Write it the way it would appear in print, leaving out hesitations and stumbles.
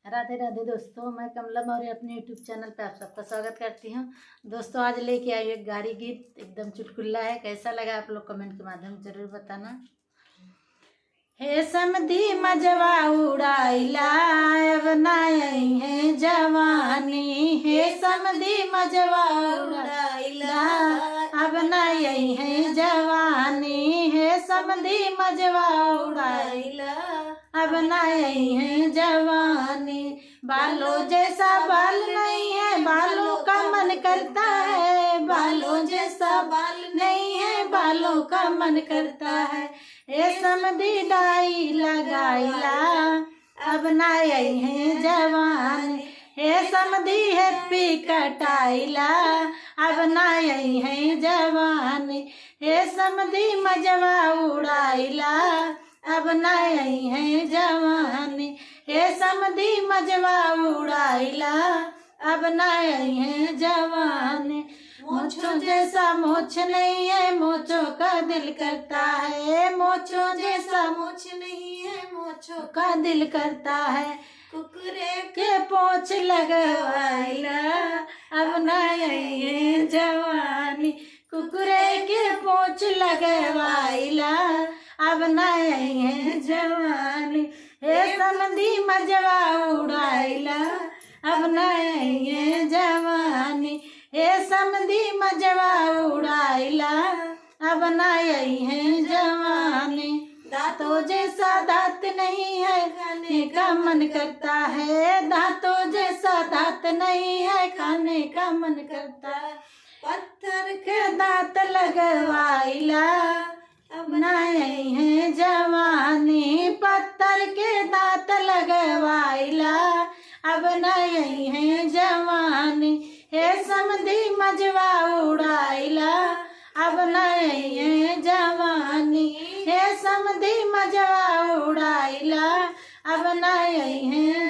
राधे राधे दोस्तों, मैं कमला मौर्य अपने यूट्यूब चैनल पे आप सबका स्वागत करती हूँ। दोस्तों आज लेके आई एक गाड़ी गीत एकदम चुटकुला है। कैसा लगा आप लोग कमेंट के माध्यम से जरूर बताना। हे समधी मजवा उड़ाइला अब नाई है जवानी, हे समधी मजवा उड़ाइला अब नाई है जवानी, हे समधी मजवा उड़ाइला अब नाई है जवानी। बालों जैसा बाल नहीं है, बालों का मन करता है, बालों जैसा बाल नहीं है, बालों का मन करता है। हे समधी डाई लगाइला अब नाई है जवानी, हे समधी हैप्पी कटाइला अब नाई है जवानी, हे समधी मजवा उड़ाइला अब नाई है जवानी, हे समधी मजवा उड़ाइला अब नाई है जवानी। मोछों जैसा मोछ नहीं है, मोछों का दिल करता है, मोछों जैसा मोछ नहीं है, मोछों का दिल करता है। कुकुरे के पोछ लगवाइला अब नाई है जवानी, कुकुरे के पोछ लगवाइला अब नाई है जवानी, हे समधी मजवा उड़ाइला अब नाई है जवानी, हे समधी मजवा उड़ाइला अब नाई है जवानी। दांतों जैसा दांत नहीं है, खाने का मन करता है, दांतों जैसा दांत नहीं है, खाने का मन करता है। पत्थर के दांत लगवाइला अब नाई है जवानी, पत्थर के दांत लगवाइला अब नाई है जवानी, हे समधी मजवा उड़ाइला अब नाई है जवानी, हे समधी मजवा उड़ाइला अब नाई है